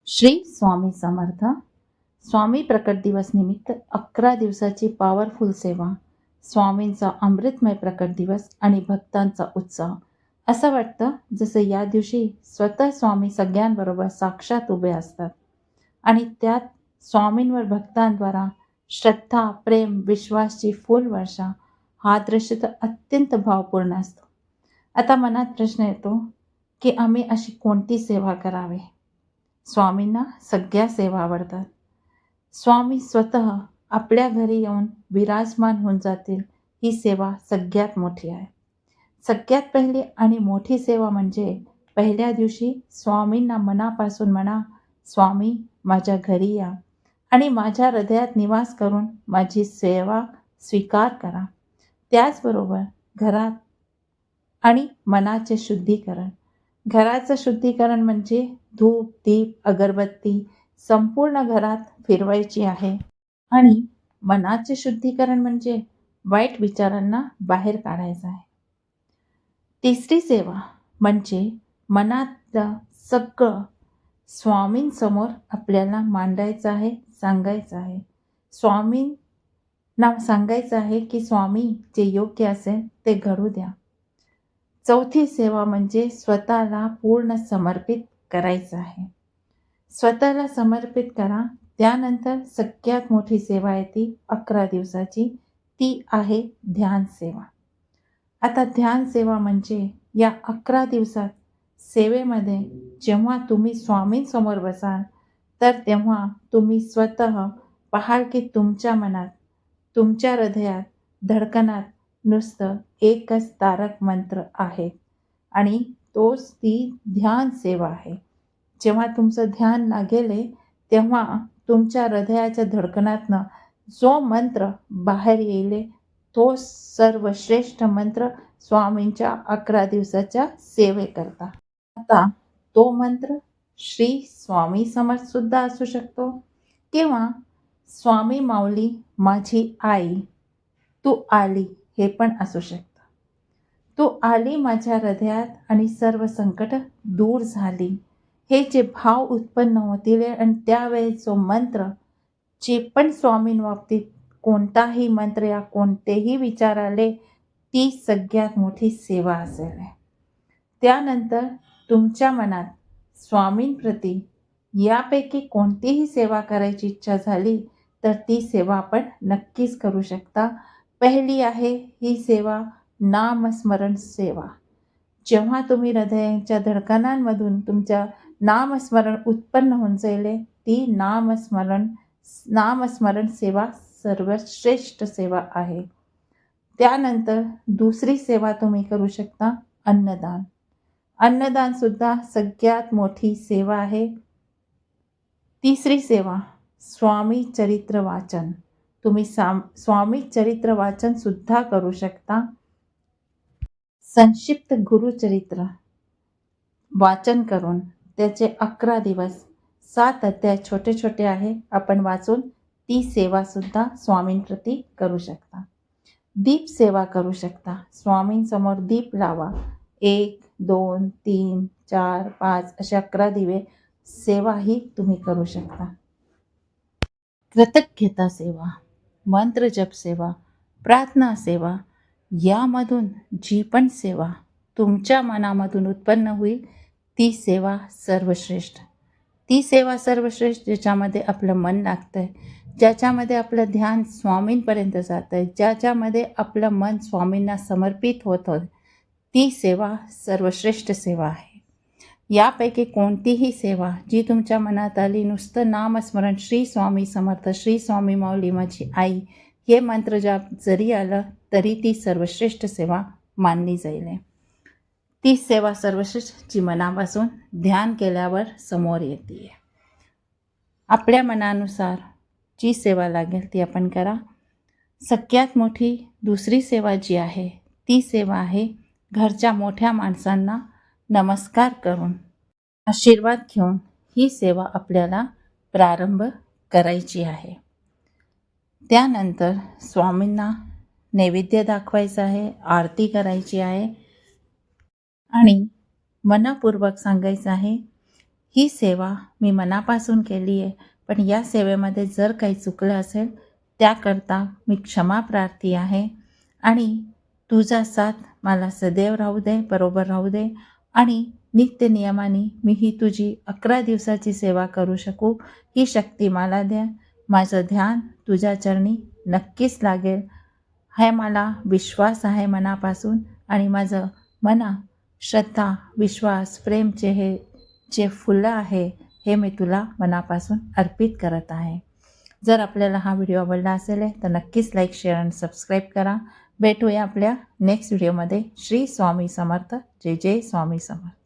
श्री स्वामी समर्थ. स्वामी प्रकट दिवस निमित्त 11 दिवसाची पॉवरफुल सेवा, स्वामींचा अमृतमय प्रकट दिवस आणि भक्तांचा उत्साह. असं वाटतं जसं या दिवशी स्वतः स्वामी सगळ्यांबरोबर साक्षात उभे असतात आणि त्यात स्वामींवर भक्तांद्वारा श्रद्धा, प्रेम, विश्वासची फुल वर्षा. हा दृश्य तर अत्यंत भावपूर्ण असतो. आता मनात प्रश्न येतो की आम्ही अशी कोणती सेवा करावी. स्वामींना सगळ्या सेवा आवडतात. स्वामी स्वतः आपल्या घरी येऊन विराजमान होऊन जातील, ही सेवा सगळ्यात मोठी आहे. सगळ्यात पहिली आणि मोठी सेवा म्हणजे पहिल्या दिवशी स्वामींना मनापासून म्हणा, स्वामी माझ्या घरी या आणि माझ्या हृदयात निवास करून माझी सेवा स्वीकार करा. त्याचबरोबर घरात आणि मनाचे शुद्धीकरण. घराचं शुद्धीकरण म्हणजे धूप, दीप, अगरबत्ती संपूर्ण घरात फिरवायची आहे आणि मनाचे शुद्धीकरण म्हणजे वाईट विचारांना बाहेर काढायचं आहे. तिसरी सेवा म्हणजे मनातलं सगळं स्वामींसमोर आपल्याला मांडायचं आहे, सांगायचं आहे. स्वामींना सांगायचं आहे की स्वामी जे योग्य असेल ते घडू द्या. चौथी सेवा म्हणजे स्वतःला पूर्ण समर्पित करायचं आहे. स्वतःला समर्पित करा. त्यानंतर सगळ्यात मोठी सेवा आहे ती 11 दिवसाची, ती आहे ध्यान सेवा. आता ध्यान सेवा म्हणजे या 11 दिवसात सेवेमध्ये जेव्हा तुम्ही स्वामींसमोर बसाल तर तेव्हा तुम्ही स्वतः पाहाल की तुमच्या मनात, तुमच्या हृदयात, धडकनात नुसतं एकच तारक मंत्र आहे आणि तोच ती ध्यान सेवा आहे. जेव्हा तुमचं ध्यान लागेल तेव्हा तुमच्या हृदयाच्या धडकनातनं जो मंत्र बाहेर येईल तो सर्वश्रेष्ठ मंत्र स्वामींच्या 11 दिवसाच्या सेवेकरता. आता तो मंत्र श्री स्वामी समर्थ सुद्धा असू शकतो किंवा स्वामी माऊली माझी आई तू आली हे पण असू शकतं. तू आली माझ्या हृदयात आणि सर्व संकट दूर झाली, हे जे भाव उत्पन्न होतील आणि त्यावेळेस जो मंत्र, जे पण स्वामींबाबतीत कोणताही मंत्र या कोणतेही विचार आले, ती सगळ्यात मोठी सेवा असेल. त्यानंतर तुमच्या मनात स्वामींप्रती यापैकी कोणतीही सेवा करायची इच्छा झाली तर ती सेवा आपण नक्कीच करू शकता. पहिली आहे ही सेवा नामस्मरण सेवा. जेव्हा तुम्ही हृदयाच्या धडकनांमधून तुमच्या नामस्मरण उत्पन्न होऊन जाईल, ती नामस्मरण सेवा सर्वश्रेष्ठ सेवा आहे. त्यानंतर दुसरी सेवा तुम्ही करू शकता अन्नदान. अन्नदान सुद्धा सगळ्यात मोठी सेवा आहे. तिसरी सेवा स्वामी चरित्र वाचन. तुम्ही स्वामी चरित्र वाचन सुद्धा करू शकता. संक्षिप्त गुरुचरित्र वाचन करून त्याचे 11 दिवस 7 अध्याय छोटे छोटे आहे आपण वाचून ती सेवा सुद्धा स्वामींप्रती करू शकता. दीप सेवा करू शकता. स्वामींसमोर दीप लावा. 1, 2, 3, 4, 5 असे 11 दिवे सेवाही तुम्ही करू शकता. कृतज्ञता सेवा, मंत्र जप सेवा, प्रार्थना सेवा, यामधून जी पण सेवा तुमच्या मनामधून उत्पन्न होईल ती सेवा सर्वश्रेष्ठ. ती सेवा सर्वश्रेष्ठ ज्याच्यामध्ये आपलं मन लागतं आहे, ज्याच्यामध्ये आपलं ध्यान स्वामींपर्यंत जातं आहे, ज्याच्यामध्ये आपलं मन स्वामींना समर्पित होतं, ती सेवा सर्वश्रेष्ठ सेवा आहे. यापैकी कोणतीही सेवा जी तुमच्या मनात आली, नुसतं नामस्मरण श्री स्वामी समर्थ, श्री स्वामी माऊली माझी आई हे मंत्र जरी आलं तरी ती सर्वश्रेष्ठ सेवा मानली जाईल. ती सेवा सर्वश्रेष्ठ जी मनापासून ध्यान केल्यावर समोर येते. आपल्या मनानुसार जी सेवा लागेल ती आपण करा. सगळ्यात मोठी दुसरी सेवा जी आहे ती सेवा आहे घरच्या मोठ्या माणसांना नमस्कार करून आशीर्वाद घेऊन ही सेवा आपल्याला प्रारंभ करायची आहे. त्यानंतर स्वामींना नैवेद्य दाखवायचा आहे, आरती करायची आहे आणि मनपूर्वक सांगायचं आहे ही सेवा मी मनापासून केली आहे, पण या सेवेमध्ये जर काही चुकलं असेल त्याकरता मी क्षमा प्रार्थी आहे आणि तुझा साथ मला सदैव राहू दे, बरोबर राहू दे आणि नित्य नियमाने मी ही तुझी 11 दिवसाची सेवा करू शकू ही शक्ती मला द्या. माझं ध्यान तुझ्या चरणी नक्कीच लागेल हा मला विश्वास आहे मनापासून आणि माझं मना श्रद्धा, विश्वास, प्रेमचे हे जे फुलं आहे हे मी तुला मनापासून अर्पित करत आहे. जर आपल्याला हा व्हिडिओ आवडला असेल तर नक्कीच लाईक, शेअर आणि सबस्क्राईब करा. भेटूया आपल्या नेक्स्ट व्हिडिओमध्ये. श्री स्वामी समर्थ. जय जय स्वामी समर्थ.